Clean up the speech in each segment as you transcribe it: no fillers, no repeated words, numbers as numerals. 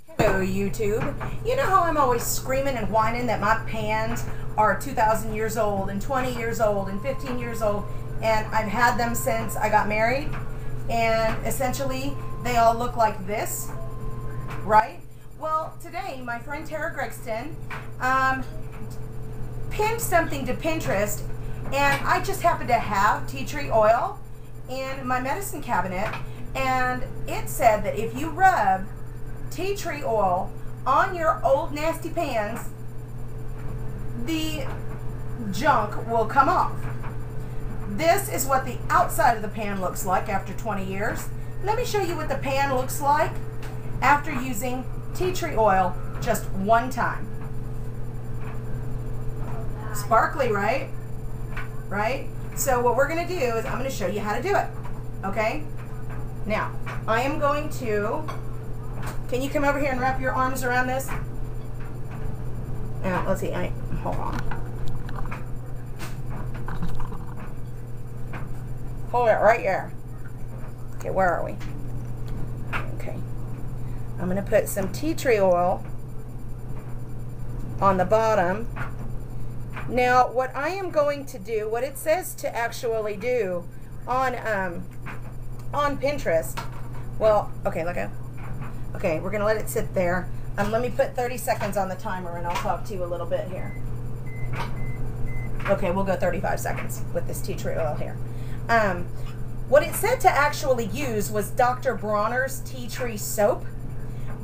Hello YouTube. You know how I'm always screaming and whining that my pans are 2,000 years old and 20 years old and 15 years old, and I've had them since I got married, and essentially they all look like this, right? Well, today my friend Tara Gregston pinned something to Pinterest, and I just happen to have tea tree oil in my medicine cabinet, and it said that if you rub tea tree oil on your old nasty pans, the junk will come off. This is what the outside of the pan looks like after 20 years. Let me show you what the pan looks like after using tea tree oil just one time. Sparkly, right? Right? So what we're going to do is I'm going to show you how to do it. Okay? Now, I am going to... Can you come over here and wrap your arms around this? Now, let's see. Hold on. Hold it right there. Okay, where are we? Okay. I'm going to put some tea tree oil on the bottom. Now, what I am going to do, what it says to actually do on Pinterest, well, okay, look at. Okay, we're going to let it sit there. Let me put 30 seconds on the timer and I'll talk to you a little bit here. Okay, we'll go 35 seconds with this tea tree oil here. What it said to actually use was Dr. Bronner's tea tree soap,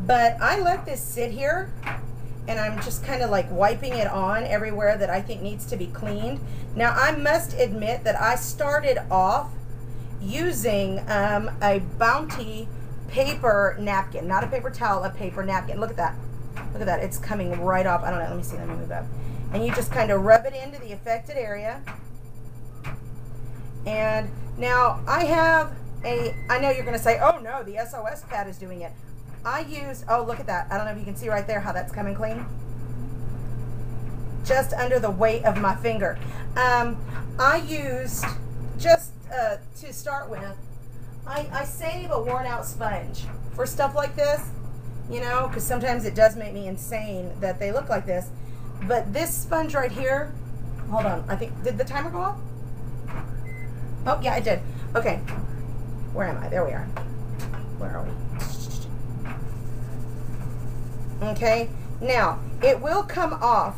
but I let this sit here and I'm just kind of like wiping it on everywhere that I think needs to be cleaned. Now, I must admit that I started off using a Bounty paper napkin, not a paper towel, a paper napkin. Look at that. Look at that. It's coming right off. I don't know. Let me see. Let me move up. And you just kind of rub it into the affected area. And now I have I know you're going to say, oh no, the SOS pad is doing it. I used, oh, look at that. I don't know if you can see right there how that's coming clean. Just under the weight of my finger. I used, just to start with, I save a worn out sponge for stuff like this, you know, because sometimes it does make me insane that they look like this. But this sponge right here, hold on, I think, did the timer go off? Oh, yeah, it did. Okay, where am I? There we are. Where are we? Okay, now, it will come off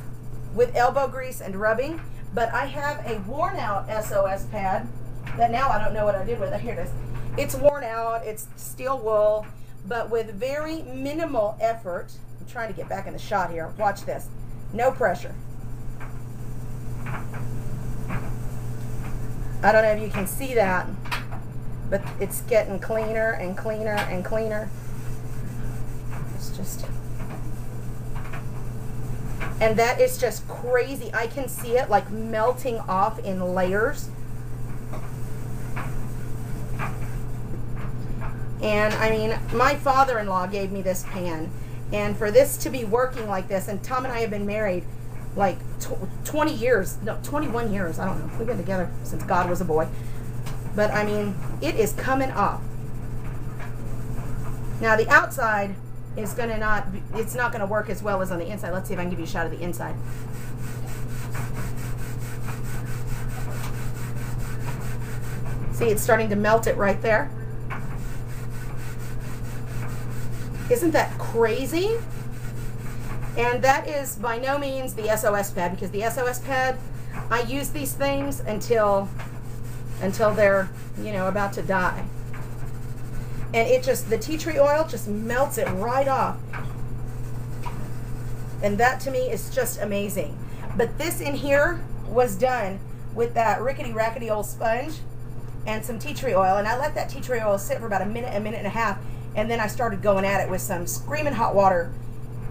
with elbow grease and rubbing, but I have a worn out SOS pad that now I don't know what I did with it. Here it is. It's worn out, it's steel wool, but with very minimal effort. I'm trying to get back in the shot here. Watch this. No pressure. I don't know if you can see that, but it's getting cleaner and cleaner and cleaner. It's just... And that is just crazy. I can see it like melting off in layers. And I mean, my father-in-law gave me this pan, and for this to be working like this, and Tom and I have been married like 20 years, no, 21 years, I don't know, we've been together since God was a boy, but I mean, it is coming off. Now the outside is gonna not, it's not gonna work as well as on the inside. Let's see if I can give you a shot of the inside. See, it's starting to melt it right there. Isn't that crazy? And that is by no means the SOS pad, because the SOS pad, I use these things until they're, you know, about to die. And it just, the tea tree oil just melts it right off. And that to me is just amazing. But this in here was done with that rickety rackety old sponge and some tea tree oil. And I let that tea tree oil sit for about a minute and a half. And then I started going at it with some screaming hot water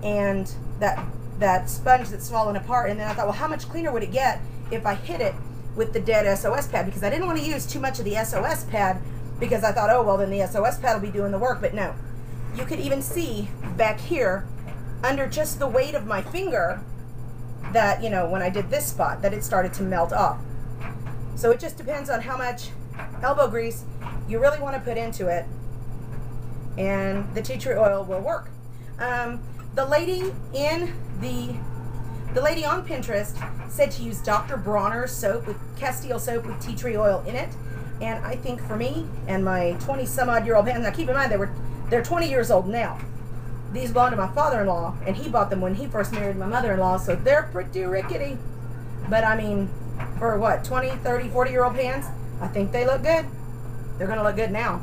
and that sponge that's falling apart. And then I thought, well, how much cleaner would it get if I hit it with the dead SOS pad? Because I didn't want to use too much of the SOS pad, because I thought, oh, well, then the SOS pad will be doing the work. But no. You could even see back here, under just the weight of my finger, that, you know, when I did this spot, that it started to melt off. So it just depends on how much elbow grease you really want to put into it, and the tea tree oil will work. The lady on Pinterest said to use Dr. Bronner's soap with Castile soap with tea tree oil in it. And I think for me and my 20 some odd year old hands, now keep in mind they're 20 years old now. These belong to my father-in-law, and he bought them when he first married my mother-in-law, so they're pretty rickety. But I mean, for what, 20, 30, 40 year old pans, I think they look good. They're gonna look good now.